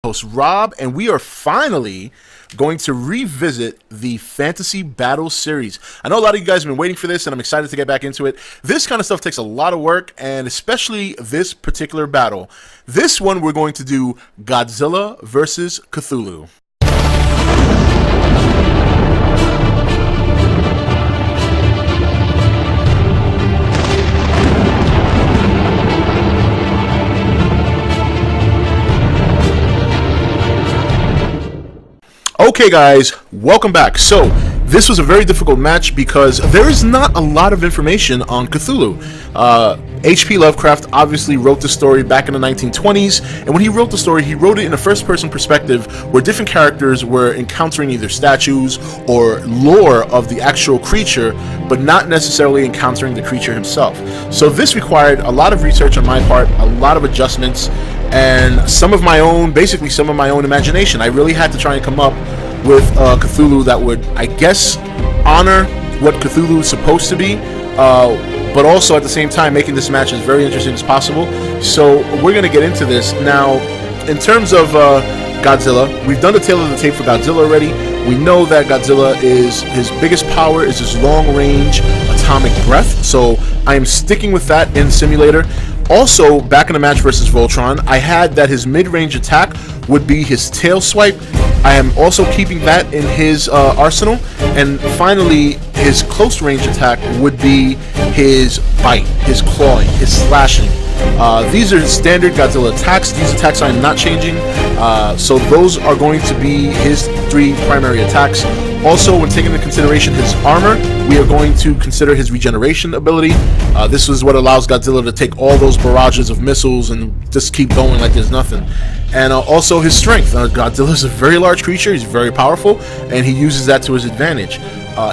Host Rob, and we are finally going to revisit the Fantasy Battle series. I know a lot of you guys have been waiting for this, and I'm excited to get back into it. This kind of stuff takes a lot of work, and especially this particular battle. This one, we're going to do Godzilla versus Cthulhu. Okay guys, welcome back. So, this was a very difficult match because there is not a lot of information on Cthulhu. H.P. Lovecraft obviously wrote the story back in the 1920s, and when he wrote the story, he wrote it in a first-person perspective where different characters were encountering either statues or lore of the actual creature, but not necessarily encountering the creature himself. So this required a lot of research on my part, a lot of adjustments, and some of my own imagination. I really had to try and come up with Cthulhu that would, I guess, honor what Cthulhu is supposed to be, but also at the same time making this match as very interesting as possible. So we're going to get into this. Now, in terms of Godzilla, we've done the tail of the tape for Godzilla already. We know that Godzilla his biggest power is his long-range atomic breath, so I am sticking with that in Simulator. Also, back in the match versus Voltron, I had that his mid-range attack would be his tail swipe. I am also keeping that in his arsenal. And finally, his close-range attack would be his bite, his clawing, his slashing. These are standard Godzilla attacks. These attacks I am not changing. So those are going to be his three primary attacks. Also, when taking into consideration his armor, we are going to consider his regeneration ability. This is what allows Godzilla to take all those barrages of missiles and just keep going like there's nothing. And also his strength. Godzilla is a very large creature, he's very powerful, and he uses that to his advantage.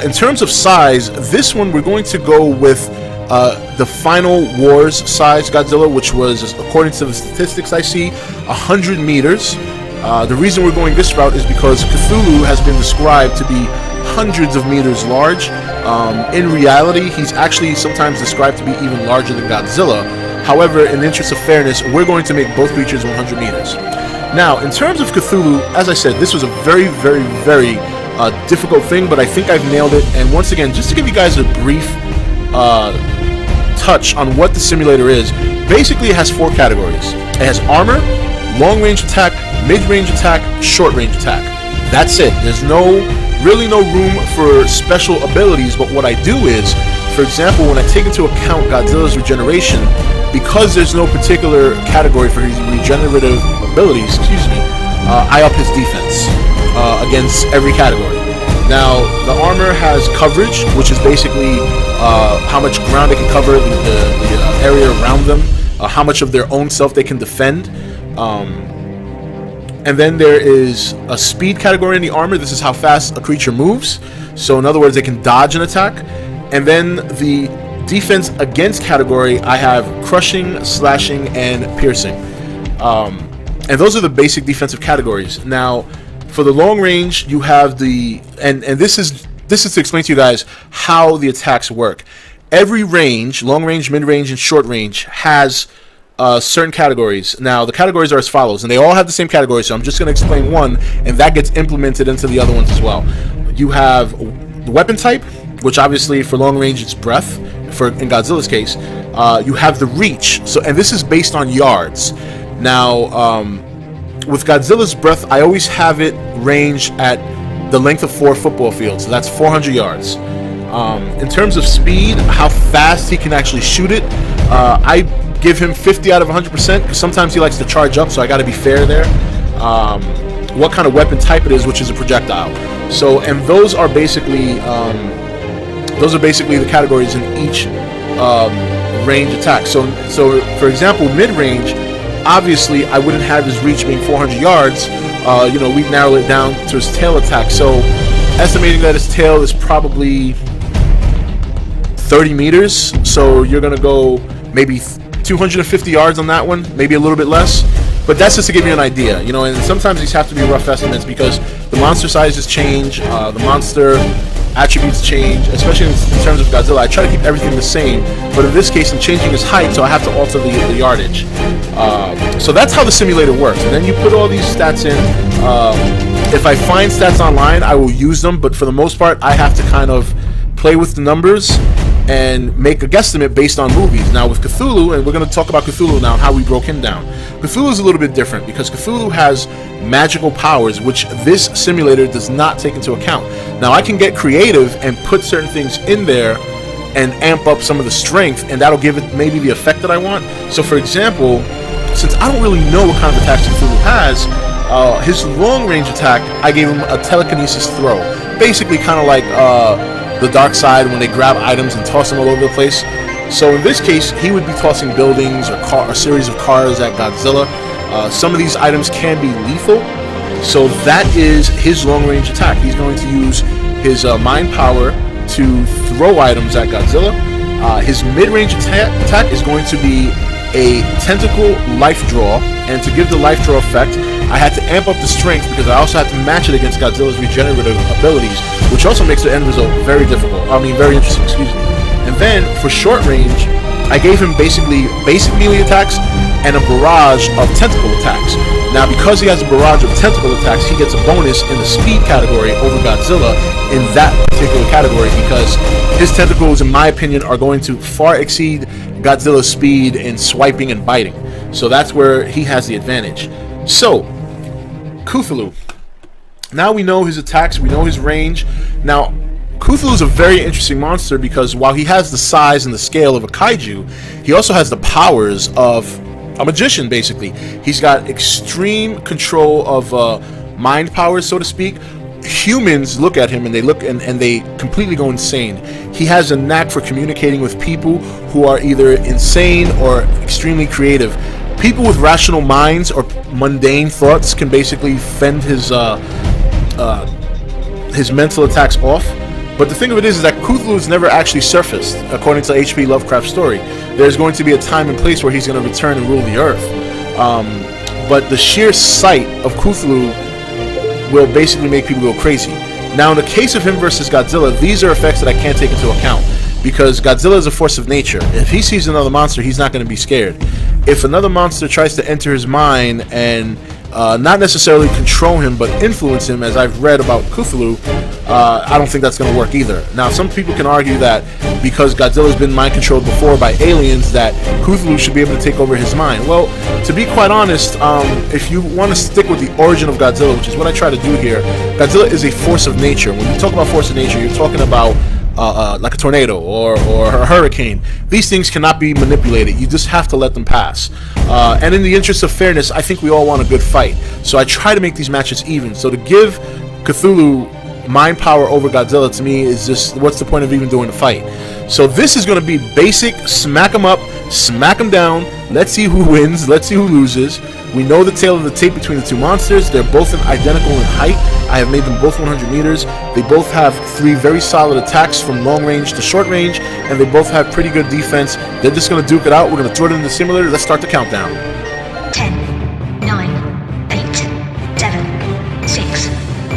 In terms of size, this one we're going to go with the Final Wars size Godzilla, which was, according to the statistics I see, 100 meters. The reason we're going this route is because Cthulhu has been described to be hundreds of meters large. In reality, he's actually sometimes described to be even larger than Godzilla. However, in the interest of fairness, we're going to make both creatures 100 meters. Now, in terms of Cthulhu, as I said, this was a very, very, very difficult thing, but I think I've nailed it. And once again, just to give you guys a brief touch on what the simulator is, basically it has four categories. It has armor, long-range attack, mid-range attack, short-range attack. That's it. There's really no room for special abilities, but what I do is, for example, when I take into account Godzilla's regeneration, because there's no particular category for his regenerative abilities, I up his defense against every category. Now, the armor has coverage, which is basically how much ground they can cover, the area around them, how much of their own self they can defend. And then there is a speed category in the armor. This is how fast a creature moves. So in other words, they can dodge an attack. And then the defense against category, I have crushing, slashing, and piercing. And those are the basic defensive categories. Now, for the long range, you have and this is to explain to you guys how the attacks work. Every range, long range, mid range, and short range, has certain categories. Now, the categories are as follows, and they all have the same category, so I'm just going to explain one, and that gets implemented into the other ones as well. You have the weapon type, which obviously for long range it's breath, in Godzilla's case. You have the reach, and this is based on yards. Now, with Godzilla's breath, I always have it ranged at the length of 4 football fields, so that's 400 yards. In terms of speed, how fast he can actually shoot it, I give him 50 out of 100% because sometimes he likes to charge up, so I got to be fair there. What kind of weapon type it is, which is a projectile. So, and those are basically the categories in each range attack. So for example, mid-range, obviously I wouldn't have his reach being 400 yards. We've narrowed it down to his tail attack. So, estimating that his tail is probably 30 meters. So you're gonna go maybe 250 yards on that one, maybe a little bit less, but that's just to give you an idea, and sometimes these have to be rough estimates because the monster sizes change, the monster attributes change, especially in terms of Godzilla. I try to keep everything the same, but in this case I'm changing his height, so I have to alter the yardage. So that's how the simulator works. And then you put all these stats in. If I find stats online, I will use them, but for the most part I have to kind of play with the numbers and make a guesstimate based on movies. Now with Cthulhu, and we're going to talk about Cthulhu now, how we broke him down. Cthulhu is a little bit different because Cthulhu has magical powers, which this simulator does not take into account. Now I can get creative and put certain things in there and amp up some of the strength, and that'll give it maybe the effect that I want. So for example, since I don't really know what kind of attacks Cthulhu has, his long range attack, I gave him a telekinesis throw. Basically kind of like the dark side when they grab items and toss them all over the place. So in this case, he would be tossing buildings or a series of cars at Godzilla. Some of these items can be lethal, so that is his long-range attack. He's going to use his mind power to throw items at Godzilla. His mid-range attack is going to be a tentacle life draw, and to give the life draw effect, I had to amp up the strength because I also had to match it against Godzilla's regenerative abilities, which also makes the end result very interesting, excuse me. And then, for short range, I gave him basically basic melee attacks and a barrage of tentacle attacks. Now, because he has a barrage of tentacle attacks, he gets a bonus in the speed category over Godzilla in that particular category because his tentacles, in my opinion, are going to far exceed Godzilla's speed in swiping and biting. So that's where he has the advantage. So, Cthulhu. Now we know his attacks, we know his range. Now, Cthulhu is a very interesting monster because while he has the size and the scale of a kaiju, he also has the powers of a magician, basically. He's got extreme control of mind powers, so to speak. Humans look at him and they completely go insane. He has a knack for communicating with people who are either insane or extremely creative. People with rational minds or mundane thoughts can basically fend his mental attacks off. But the thing of it is that Cthulhu has never actually surfaced, according to H.P. Lovecraft's story. There's going to be a time and place where he's going to return and rule the earth. But the sheer sight of Cthulhu will basically make people go crazy. Now, in the case of him versus Godzilla, these are effects that I can't take into account, because Godzilla is a force of nature. If he sees another monster, he's not going to be scared. If another monster tries to enter his mind and not necessarily control him, but influence him, as I've read about Cthulhu, I don't think that's going to work either. Now, some people can argue that because Godzilla's been mind-controlled before by aliens, that Cthulhu should be able to take over his mind. Well, to be quite honest, if you want to stick with the origin of Godzilla, which is what I try to do here, Godzilla is a force of nature. When you talk about force of nature, you're talking about like a tornado or a hurricane. These things cannot be manipulated. You just have to let them pass. And in the interest of fairness, I think we all want a good fight. So I try to make these matches even. So to give Cthulhu mind power over Godzilla, to me, is just, what's the point of even doing the fight? So this is going to be basic, smack them up, smack them down, let's see who wins, let's see who loses. We know the tail of the tape between the two monsters. They're both identical in height. I have made them both 100 meters. They both have 3 very solid attacks from long range to short range, and they both have pretty good defense. They're just going to duke it out. We're going to throw it in the simulator. Let's start the countdown. 10, 9, 8, 7, 6,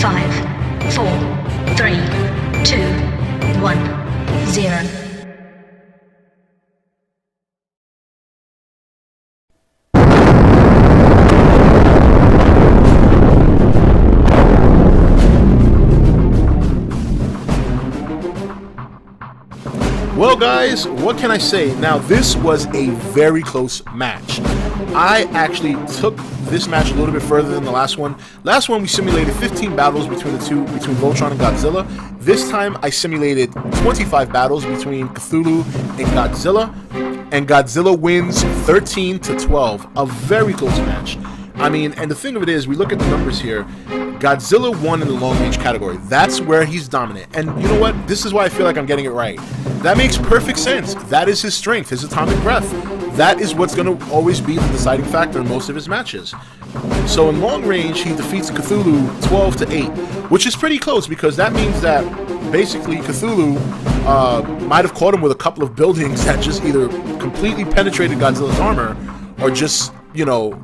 5, 4, 3, 2, 1, 0. Well, guys, what can I say? Now, this was a very close match. I actually took this match a little bit further than the last one. Last one, we simulated 15 battles between between Voltron and Godzilla. This time, I simulated 25 battles between Cthulhu and Godzilla wins 13-12. A very close match. I mean, and the thing of it is, we look at the numbers here. Godzilla won in the long-range category. That's where he's dominant. And you know what? This is why I feel like I'm getting it right. That makes perfect sense. That is his strength, his atomic breath. That is what's going to always be the deciding factor in most of his matches. So in long range, he defeats Cthulhu 12-8, which is pretty close, because that means that basically Cthulhu might have caught him with a couple of buildings that just either completely penetrated Godzilla's armor or just, you know,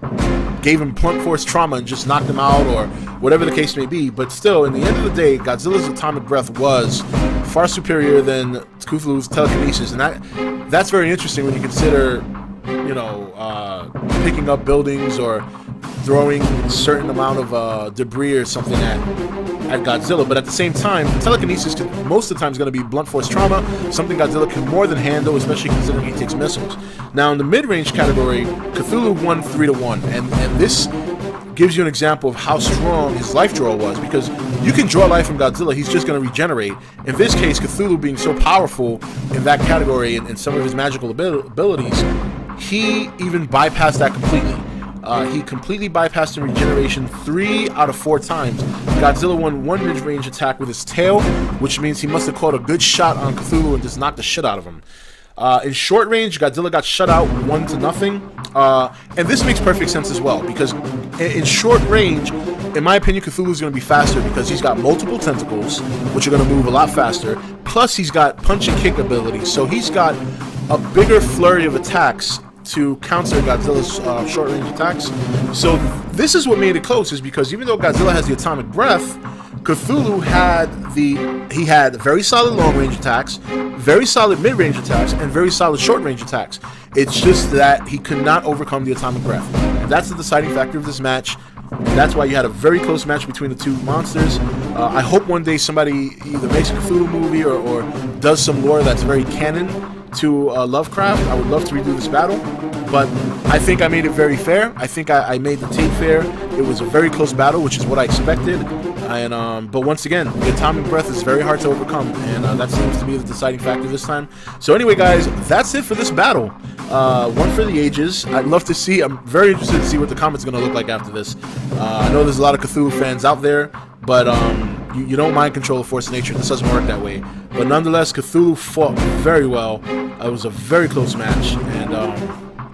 gave him blunt force trauma and just knocked him out, or whatever the case may be. But still, in the end of the day, Godzilla's atomic breath was far superior than Cthulhu's telekinesis, and that's very interesting when you consider, picking up buildings or throwing a certain amount of debris or something at Godzilla. But at the same time, telekinesis most of the time is going to be blunt force trauma, something Godzilla can more than handle, especially considering he takes missiles. Now, in the mid-range category, Cthulhu won 3-1, and this gives you an example of how strong his life draw was, because you can draw life from Godzilla, he's just going to regenerate. In this case, Cthulhu being so powerful in that category and some of his magical abilities, he even bypassed that completely. He completely bypassed the regeneration 3 out of 4 times. Godzilla won 1 mid-range attack with his tail, which means he must have caught a good shot on Cthulhu and just knocked the shit out of him. In short range, Godzilla got shut out 1-0, and this makes perfect sense as well, because in short range, in my opinion, Cthulhu is going to be faster because he's got multiple tentacles, which are going to move a lot faster, plus he's got punch and kick abilities, so he's got a bigger flurry of attacks to counter Godzilla's short-range attacks. So this is what made it close, is because even though Godzilla has the atomic breath, Cthulhu had very solid long-range attacks, very solid mid-range attacks, and very solid short-range attacks. It's just that he could not overcome the atomic breath. And that's the deciding factor of this match. And that's why you had a very close match between the two monsters. I hope one day somebody either makes a Cthulhu movie or does some lore that's very canon to Lovecraft. I would love to redo this battle, but I think I made it very fair. I think I made the tape fair. It was a very close battle, which is what I expected. And but once again, the atomic breath is very hard to overcome, and that seems to be the deciding factor this time. So anyway, guys, that's it for this battle. One for the ages. I'd love to see. I'm very interested to see what the comments are going to look like after this. I know there's a lot of Cthulhu fans out there, but you don't mind control of force of nature. This doesn't work that way. But nonetheless, Cthulhu fought very well. It was a very close match, and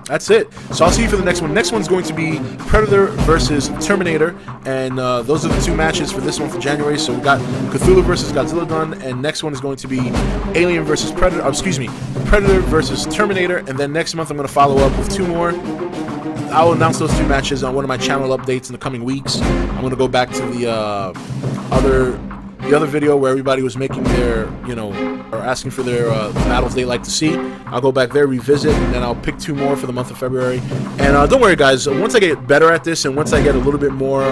that's it. So I'll see you for the next one. Next one's going to be Predator versus Terminator, and those are the 2 matches for this one for January. So we got Cthulhu versus Godzilla done, and next one is going to be Alien versus Predator. Predator versus Terminator, and then next month I'm going to follow up with 2 more. I will announce those 2 matches on one of my channel updates in the coming weeks. I'm going to go back to the other video where everybody was making their, or asking for their battles they like to see. I'll go back there, revisit, and then I'll pick 2 more for the month of February. And don't worry, guys, once I get better at this and once I get a little bit more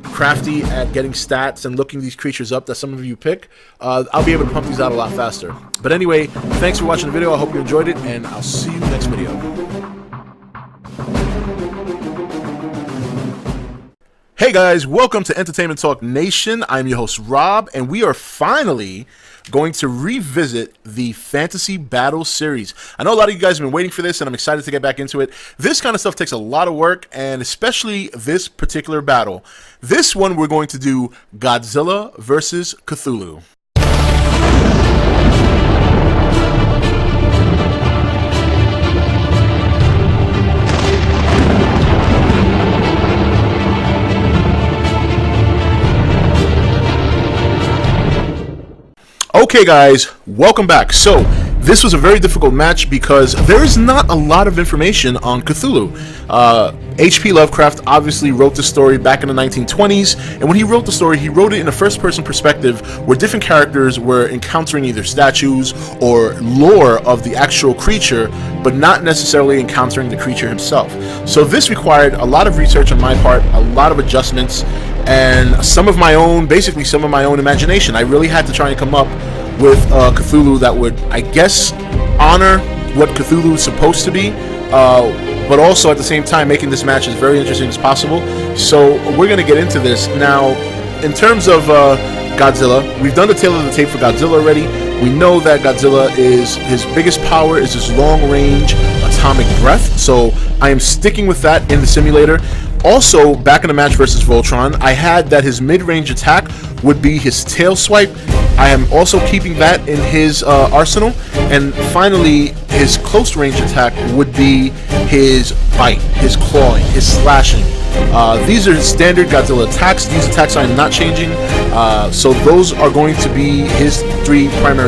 crafty at getting stats and looking these creatures up that some of you pick, I'll be able to pump these out a lot faster. But anyway, thanks for watching the video. I hope you enjoyed it, and I'll see you in the next video. Hey guys, welcome to Entertainment Talk Nation. I'm your host Rob, and we are finally going to revisit the Fantasy Battle Series. I know a lot of you guys have been waiting for this, and I'm excited to get back into it. This kind of stuff takes a lot of work, and especially this particular battle. This one we're going to do Godzilla versus Cthulhu. Okay guys, welcome back. So this was a very difficult match because there is not a lot of information on Cthulhu. H.P. Lovecraft obviously wrote the story back in the 1920s, and when he wrote the story, he wrote it in a first-person perspective where different characters were encountering either statues or lore of the actual creature, but not necessarily encountering the creature himself. So this required a lot of research on my part, a lot of adjustments, and some of my own imagination. I really had to try and come up with Cthulhu that would, I guess, honor what Cthulhu is supposed to be, but also at the same time making this match as very interesting as possible. So we're going to get into this. Now, in terms of Godzilla, we've done the tail of the tape for Godzilla already. We know that Godzilla his biggest power is his long-range atomic breath, so I am sticking with that in the simulator. Also, back in the match versus Voltron, I had that his mid-range attack would be his tail swipe. I am also keeping that in his arsenal. And finally, his close-range attack would be his bite, his clawing, his slashing. These are standard Godzilla attacks. These attacks I am not changing. So those are going to be his 3 primary